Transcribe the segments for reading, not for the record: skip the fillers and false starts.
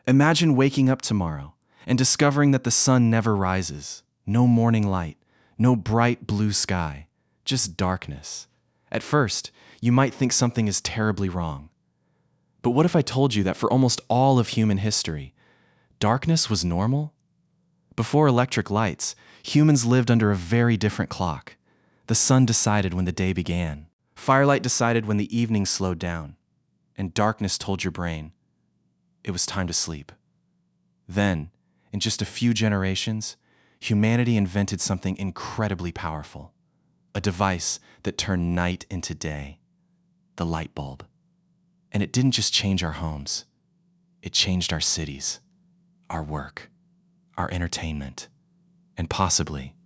Imagine waking up tomorrow and discovering that the sun never rises. No morning light, no bright blue sky, just darkness. At first, you might think something is terribly wrong. But what if I told you that for almost all of human history, darkness was normal? Before electric lights, humans lived under a very different clock. The sun decided when the day began. Firelight decided when the evening slowed down. And darkness told your brain it was time to sleep. Then, in just a few generations, humanity invented something incredibly powerful. A device that turned night into day. The light bulb. And it didn't just change our homes. It changed our cities, our work, our entertainment, and possibly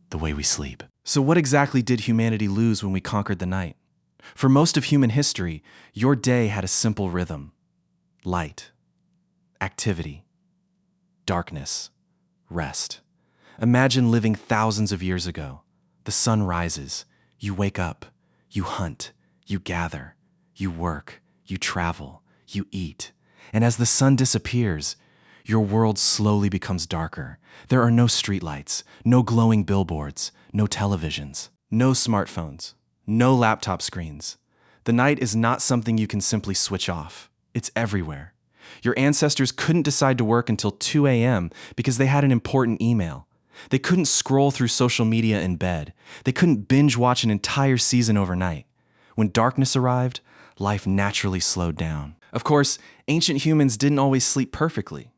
the way we sleep. So what exactly did humanity lose when we conquered the night? For most of human history, your day had a simple rhythm. Light, activity, darkness, rest. Imagine living thousands of years ago. The sun rises, you wake up, you hunt, you gather, you work, you travel, you eat. And as the sun disappears, your world slowly becomes darker. There are no streetlights, no glowing billboards, no televisions, no smartphones, no laptop screens. The night is not something you can simply switch off. It's everywhere. Your ancestors couldn't decide to work until 2 a.m. because they had an important email. They couldn't scroll through social media in bed. They couldn't binge watch an entire season overnight. When darkness arrived, life naturally slowed down. Of course, ancient humans didn't always sleep perfectly.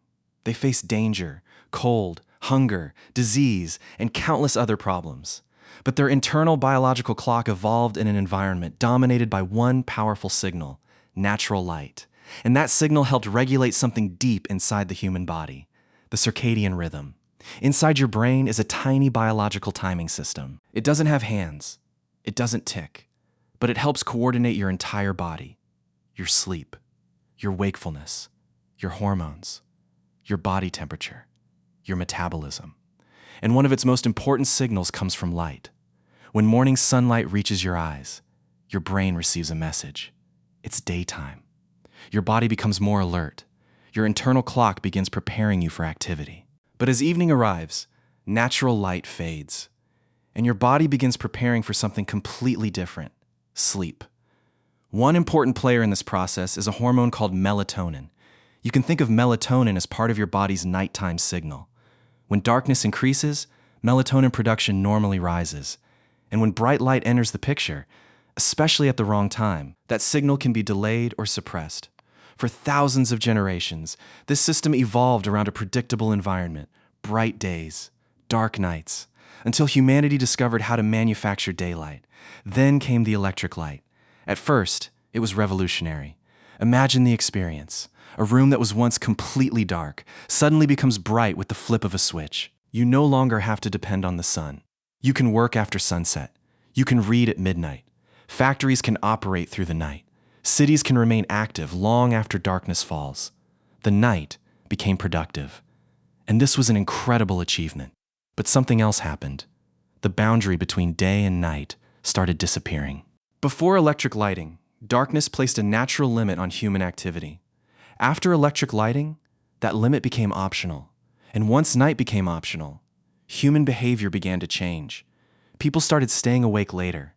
They faced danger, cold, hunger, disease, and countless other problems. But their internal biological clock evolved in an environment dominated by one powerful signal, natural light. And that signal helped regulate something deep inside the human body, the circadian rhythm. Inside your brain is a tiny biological timing system. It doesn't have hands. It doesn't tick. But it helps coordinate your entire body, your sleep, your wakefulness, your hormones, your body temperature, your metabolism. And one of its most important signals comes from light. When morning sunlight reaches your eyes, your brain receives a message. It's daytime. Your body becomes more alert. Your internal clock begins preparing you for activity. But as evening arrives, natural light fades, and your body begins preparing for something completely different: sleep. One important player in this process is a hormone called melatonin. You can think of melatonin as part of your body's nighttime signal. When darkness increases, melatonin production normally rises. And when bright light enters the picture, especially at the wrong time, that signal can be delayed or suppressed. For thousands of generations, this system evolved around a predictable environment, bright days, dark nights, until humanity discovered how to manufacture daylight. Then came the electric light. At first, it was revolutionary. Imagine the experience. A room that was once completely dark suddenly becomes bright with the flip of a switch. You no longer have to depend on the sun. You can work after sunset. You can read at midnight. Factories can operate through the night. Cities can remain active long after darkness falls. The night became productive. And this was an incredible achievement. But something else happened. The boundary between day and night started disappearing. Before electric lighting, darkness placed a natural limit on human activity. After electric lighting, that limit became optional. And once night became optional, human behavior began to change. People started staying awake later,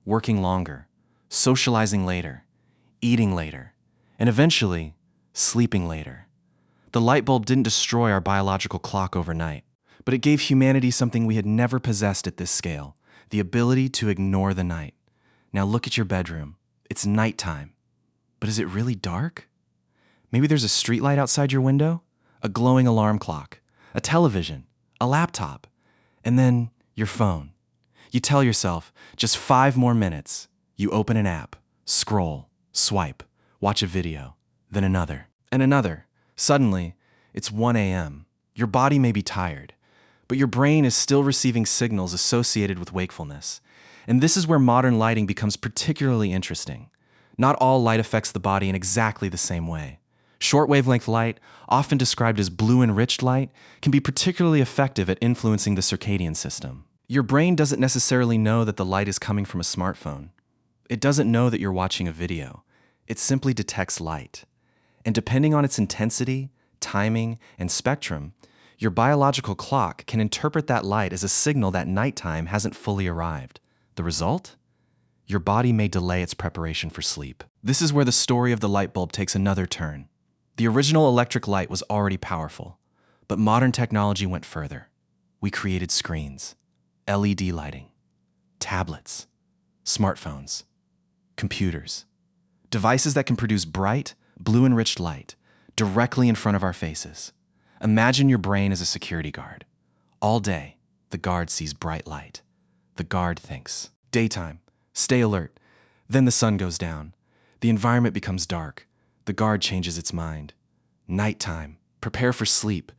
working longer, socializing later, eating later, and eventually, sleeping later. The light bulb didn't destroy our biological clock overnight, but it gave humanity something we had never possessed at this scale: the ability to ignore the night. Now look at your bedroom. It's nighttime. But is it really dark? Maybe there's a streetlight outside your window, a glowing alarm clock, a television, a laptop, and then your phone. You tell yourself, just 5 more minutes. You open an app, scroll, swipe, watch a video, then another, and another. Suddenly, it's 1 a.m. Your body may be tired, but your brain is still receiving signals associated with wakefulness. And this is where modern lighting becomes particularly interesting. Not all light affects the body in exactly the same way. Short wavelength light, often described as blue-enriched light, can be particularly effective at influencing the circadian system. Your brain doesn't necessarily know that the light is coming from a smartphone. It doesn't know that you're watching a video. It simply detects light. And depending on its intensity, timing, and spectrum, your biological clock can interpret that light as a signal that nighttime hasn't fully arrived. The result? Your body may delay its preparation for sleep. This is where the story of the light bulb takes another turn. The original electric light was already powerful, but modern technology went further. We created screens, LED lighting, tablets, smartphones, computers, devices that can produce bright, blue-enriched light directly in front of our faces. Imagine your brain as a security guard. All day, the guard sees bright light. The guard thinks, daytime, stay alert. Then the sun goes down. The environment becomes dark. The guard changes its mind. Nighttime, prepare for sleep.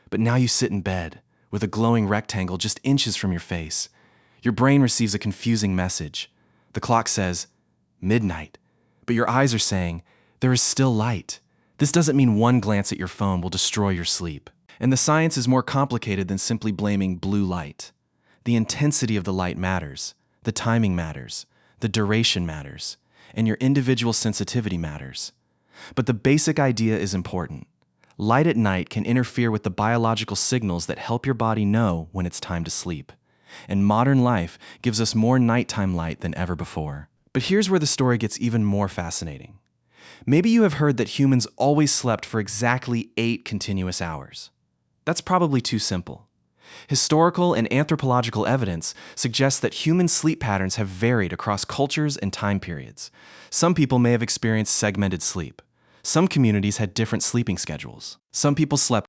But now you sit in bed with a glowing rectangle just inches from your face. Your brain receives a confusing message. The clock says, midnight, but your eyes are saying, there is still light. This doesn't mean one glance at your phone will destroy your sleep. And the science is more complicated than simply blaming blue light. The intensity of the light matters, the timing matters, the duration matters, and your individual sensitivity matters. But the basic idea is important. Light at night can interfere with the biological signals that help your body know when it's time to sleep. And modern life gives us more nighttime light than ever before. But here's where the story gets even more fascinating. Maybe you have heard that humans always slept for exactly 8 continuous hours. That's probably too simple. Historical and anthropological evidence suggests that human sleep patterns have varied across cultures and time periods. Some people may have experienced segmented sleep. Some communities had different sleeping schedules. Some people slept